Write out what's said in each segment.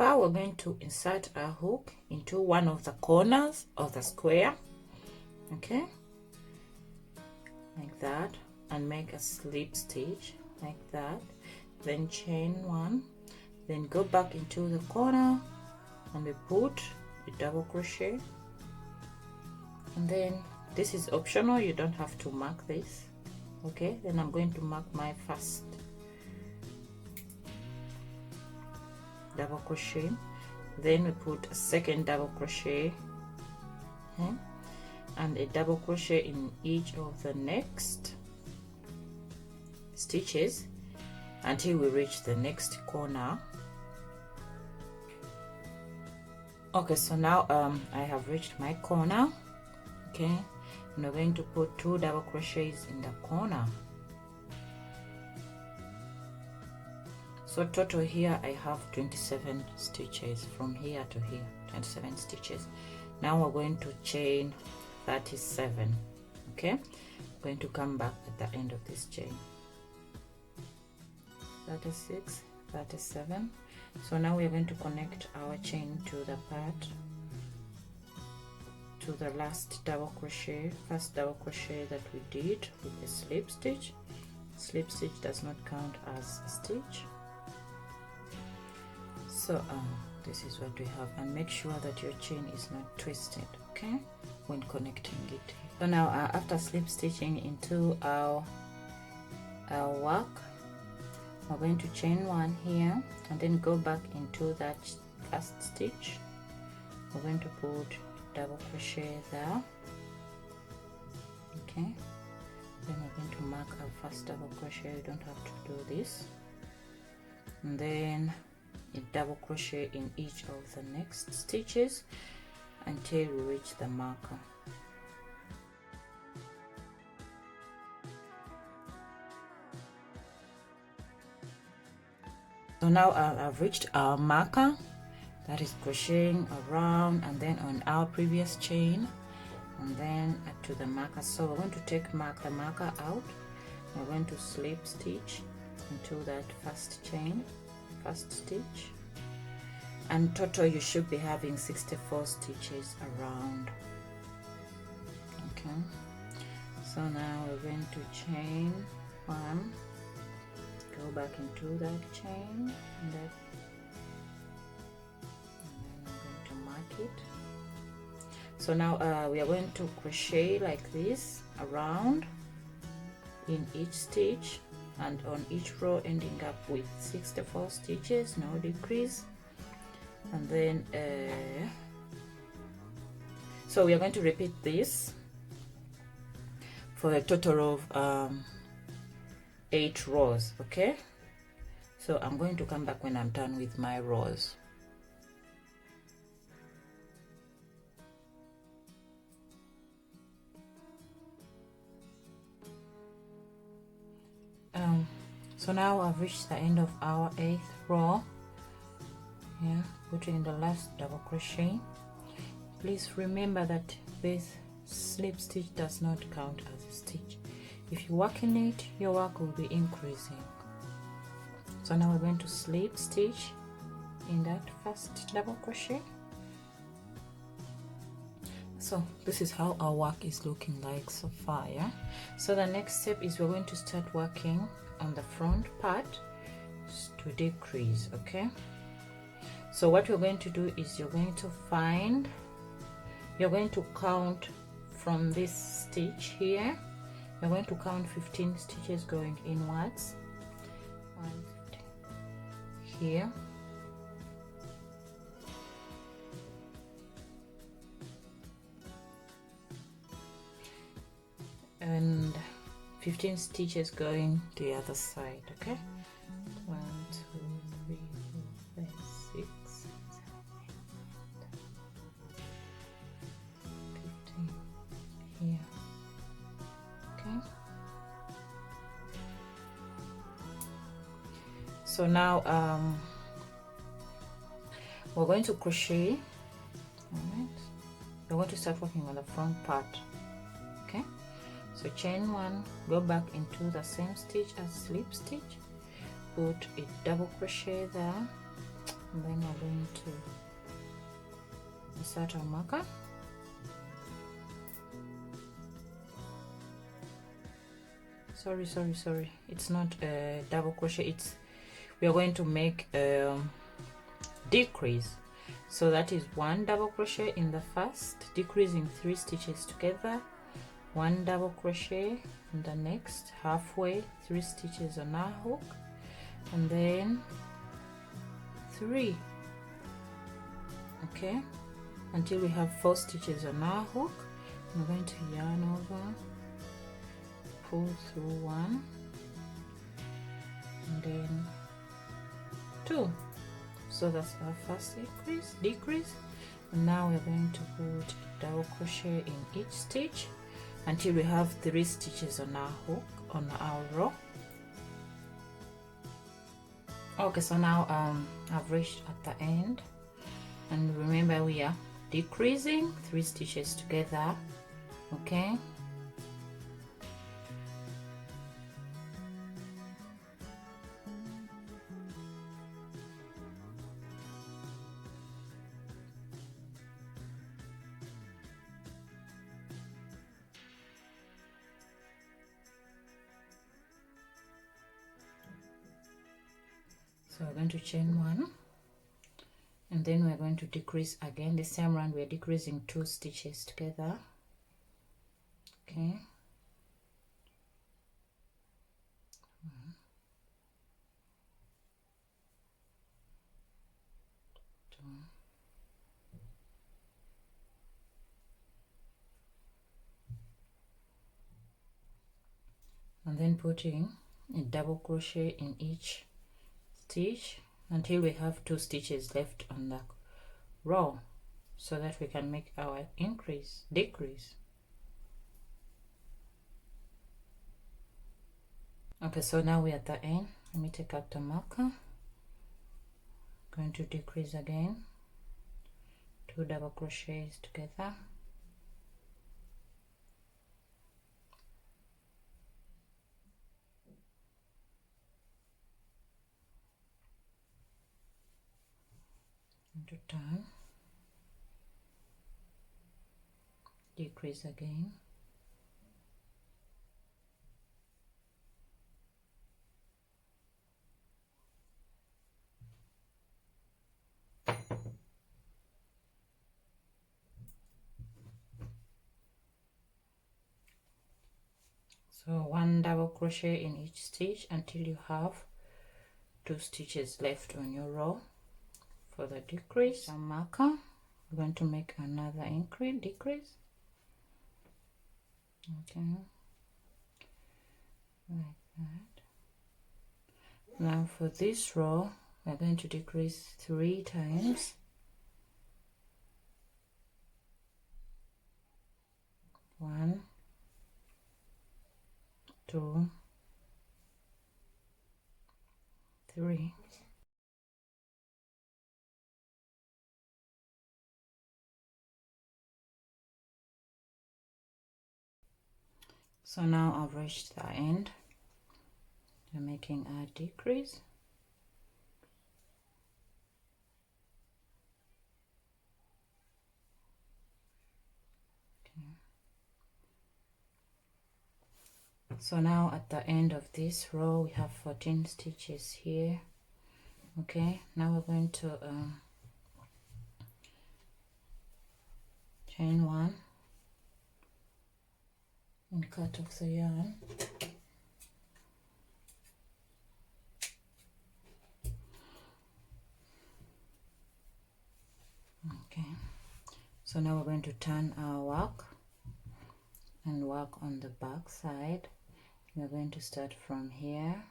romper, we're going to insert our hook into one of the corners of the square, okay, like that, and make a slip stitch like that, then chain one, then go back into the corner and we put a double crochet, and then this is optional, you don't have to mark this, okay. Then I'm going to mark my first double crochet, then we put a second double crochet, okay, and a double crochet in each of the next stitches until we reach the next corner. Okay, so now I have reached my corner, okay, and we're going to put 2 double crochets in the corner. So total here I have 27 stitches from here to here, 27 stitches. Now we're going to chain 37, okay. I'm going to come back at the end of this chain. 36, 37. So now we're going to connect our chain to the part, to the last double crochet, first double crochet that we did with a slip stitch. Slip stitch does not count as a stitch. So this is what we have, and make sure that your chain is not twisted, okay, when connecting it. So now after slip stitching into our work, we're going to chain 1 here and then go back into that first stitch. We're going to put double crochet there, okay. Then we're going to mark our first double crochet, you don't have to do this, and then a double crochet in each of the next stitches until we reach the marker. So now I've reached our marker, that is crocheting around and then on our previous chain and then to the marker. So we're going to take the marker out, we're going to slip stitch into that first chain, first stitch, and total you should be having 64 stitches around, okay. So now we're going to chain 1, go back into that chain, and then I'm going to mark it. So now we are going to crochet like this around in each stitch and on each row, ending up with 64 stitches, no decrease. And then so we are going to repeat this for a total of 8 rows, okay. So I'm going to come back when I'm done with my rows. So now I've reached the end of our 8th row. Yeah, putting in the last double crochet. Please remember that this slip stitch does not count as a stitch. If you work in it, your work will be increasing. So now we're going to slip stitch in that first double crochet. So this is how our work is looking like so far, yeah. So the next step is we're going to start working on the front part to decrease, okay. So what you're going to do is you're going to count from this stitch here. You're going to count 15 stitches going inwards. 1, here, and 15 stitches going the other side, okay. 1, 2, 3, 4, 5, 6, 7, 8, 15 here, okay. So now we're going to crochet. Alright, we're going to start working on the front part, okay. So chain 1, go back into the same stitch as slip stitch, put a double crochet there, and then we're going to insert our marker. Sorry, it's not a double crochet, we are going to make a decrease. So that is 1 double crochet in the first, decreasing 3 stitches together, 1 double crochet in the next, halfway 3 stitches on our hook, and then 3, okay, until we have 4 stitches on our hook. I'm going to yarn over, pull through 1, and then 2. So that's our first decrease, and now we're going to put a double crochet in each stitch until we have 3 stitches on our hook, on our row. Okay, so now I've reached at the end, and remember we are decreasing 3 stitches together, okay. So we're going to chain 1, and then we're going to decrease again. This time round we're decreasing 2 stitches together, okay. 1, 2, and then putting a double crochet in each stitch until we have 2 stitches left on the row, so that we can make our decrease. Okay, so now we're at the end. Let me take out the marker. Going to decrease again, 2 double crochets together, to turn, decrease again, so 1 double crochet in each stitch until you have 2 stitches left on your row. For the decrease, a marker, we're going to make another decrease, okay, like that. Now for this row we're going to decrease 3 times, 1, 2, 3. So now I've reached the end. We're making a decrease. Okay. So now at the end of this row we have 14 stitches here. Okay, now we're going to chain 1 and cut off the yarn. Okay, so now we're going to turn our work and work on the back side. We're going to start from here.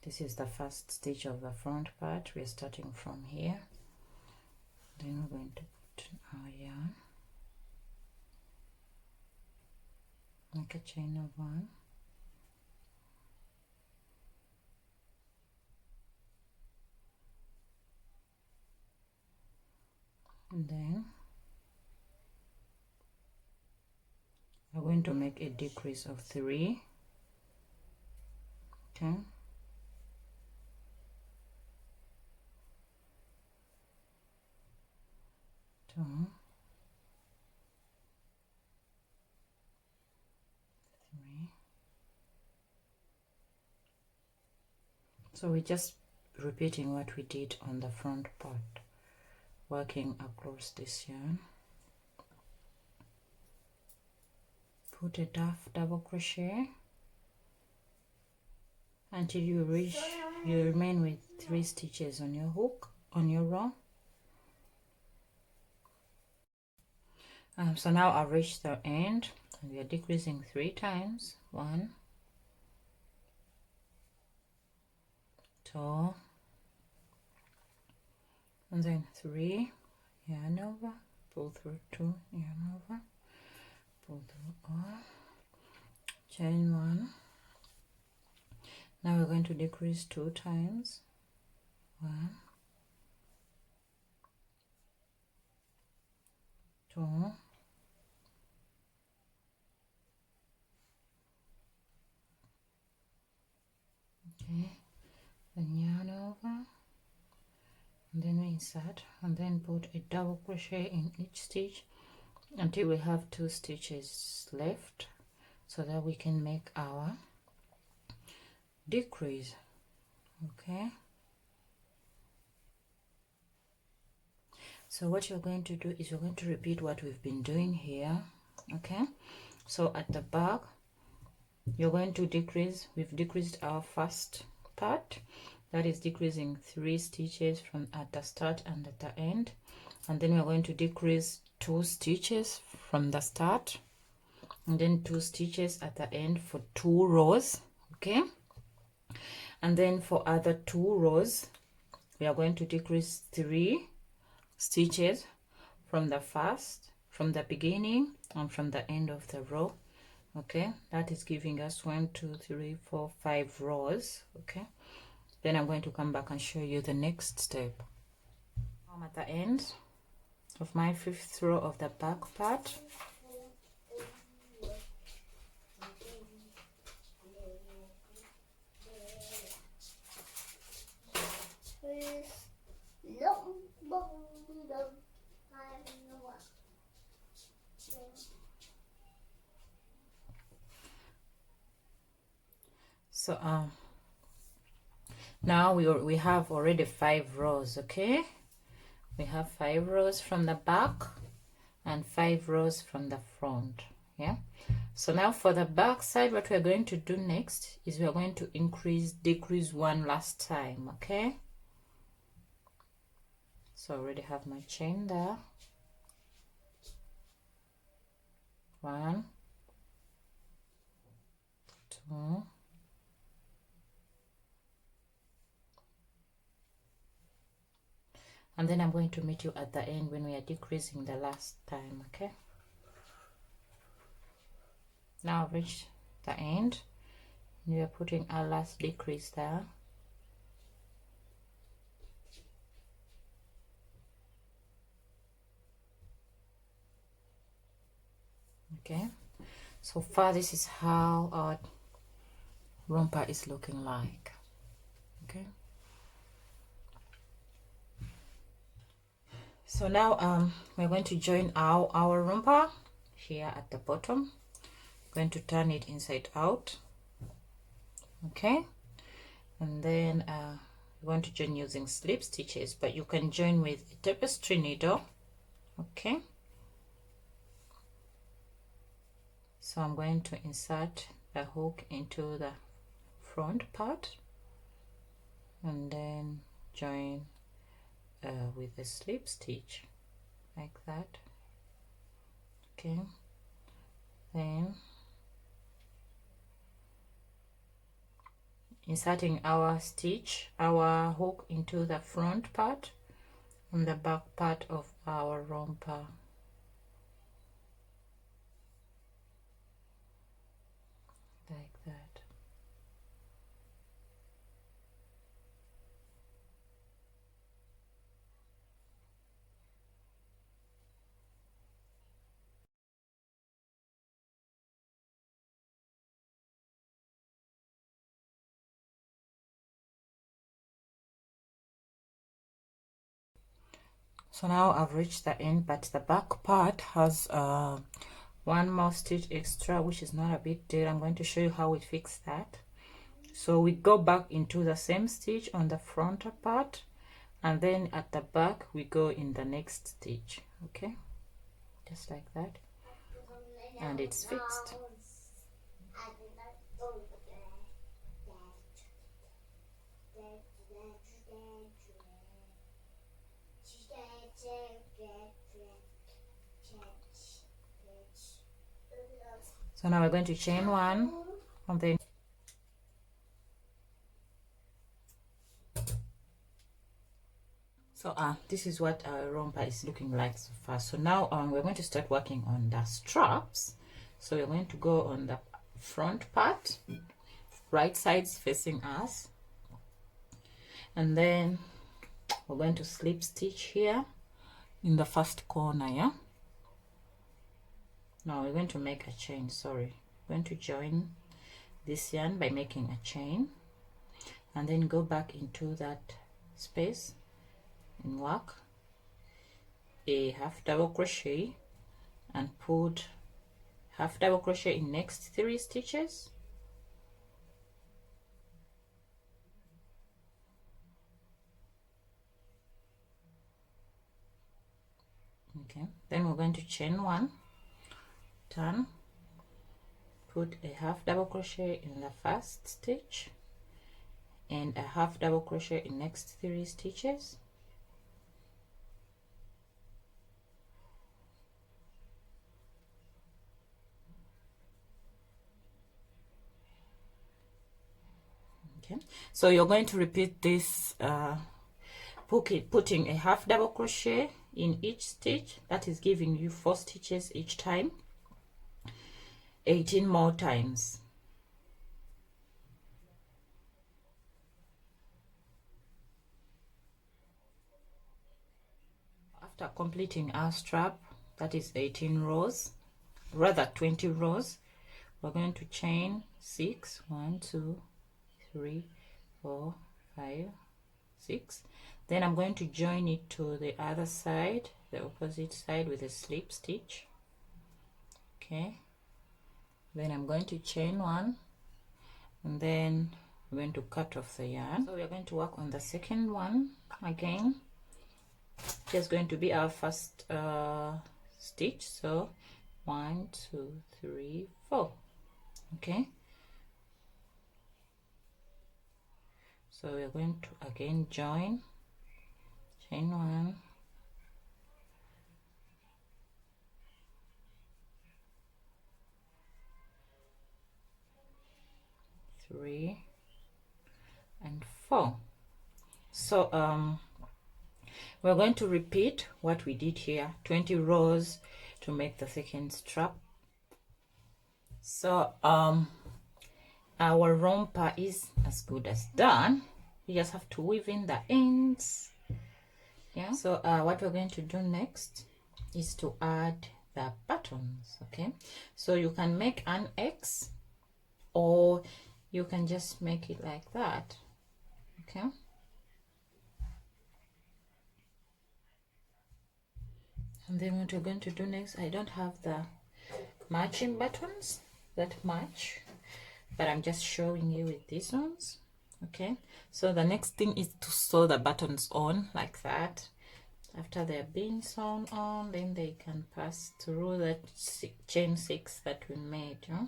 This is the first stitch of the front part. We're starting from here. Then we're going to put our yarn, make a chain of 1, and then we're going to make a decrease of 3, okay, 2, 3. So we're just repeating what we did on the front part, working across this yarn. Put a double crochet until you remain with 3 stitches on your hook, on your row. So now I've reached the end, and we are decreasing 3 times. 1, 2, and then 3, yarn over, pull through 2, yarn over, pull through all, chain 1. Now we're going to decrease 2 times. 1, 2, okay, then yarn over, and then we insert, and then put a double crochet in each stitch until we have 2 stitches left, so that we can make our decrease. Okay, so what you're going to do is you're going to repeat what we've been doing here. Okay, so at the back you're going to decrease. We've decreased our first part, that is decreasing 3 stitches from at the start and at the end, and then we're going to decrease 2 stitches from the start, and then 2 stitches at the end for 2 rows. Okay, and then for other 2 rows we are going to decrease 3 stitches from the beginning and from the end of the row. Okay, that is giving us 1, 2, 3, 4, 5 rows. Okay, then I'm going to come back and show you the next step. I'm at the end of my 5th row of the back part. So now we have already 5 rows. Okay, we have 5 rows from the back and 5 rows from the front. Yeah, so now for the back side, what we're going to do next is we're going to decrease 1 last time. Okay, so I already have my chain there. 1, 2, and then I'm going to meet you at the end when we are decreasing the last time. Okay, now I've reached the end, and we are putting our last decrease there. Okay, so far this is how our romper is looking like. Okay, so now we're going to join our romper here at the bottom. Going to turn it inside out. Okay, and then we're going to join using slip stitches, but you can join with a tapestry needle. Okay, so I'm going to insert the hook into the front part and then join with a slip stitch like that. Okay, then inserting our hook into the front part and the back part of our romper. Like that. So now I've reached the end, but the back part has one more stitch extra, which is not a big deal. I'm going to show you how we fix that. So we go back into the same stitch on the front part, and then at the back we go in the next stitch. Okay, just like that, and it's fixed. So now we're going to chain one, and then this is what our romper is looking like so far. So now we're going to start working on the straps. So we're going to go on the front part, right sides facing us, and then we're going to slip stitch here in the first corner. Yeah, now we're going to make a chain. Sorry, we're going to join this yarn by making a chain, and then go back into that space and work a half double crochet and put half double crochet in next 3 stitches. Okay, then we're going to chain 1, turn, put a half double crochet in the first stitch and a half double crochet in next 3 stitches. Okay, so you're going to repeat this, putting a half double crochet in each stitch. That is giving you 4 stitches each time, 18 more times. After completing our strap, that is 18 rows, rather 20 rows, we're going to chain 6, 1, 2, 3, 4, 5, 6. Then I'm going to join it to the other side, the opposite side, with a slip stitch. Okay, then I'm going to chain 1, and then I'm going to cut off the yarn. So we're going to work on the second one again. Just going to be our first stitch. So 1, 2, 3, 4. Okay, so we're going to again join, chain 1, 3 and 4. So we're going to repeat what we did here, 20 rows to make the second strap. So our romper is as good as done. You just have to weave in the ends. Yeah, so what we're going to do next is to add the buttons. Okay, so you can make an X, or you can just make it like that. Okay, and then what we're going to do next, I don't have the matching buttons that match, but I'm just showing you with these ones. Okay, so the next thing is to sew the buttons on like that. After they're being sewn on, then they can pass through that chain 6 that we made. Huh?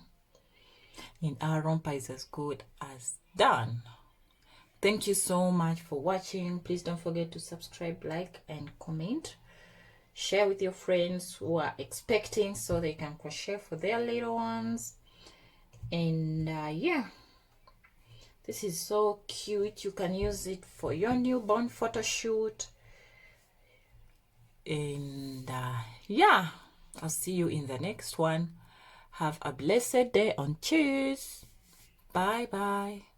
And our romper is as good as done. Thank you so much for watching. Please don't forget to subscribe, like, and comment. Share with your friends who are expecting, so they can crochet for their little ones. And yeah, this is so cute. You can use it for your newborn photo shoot. And yeah, I'll see you in the next one. Have a blessed day on Cheers. Bye bye.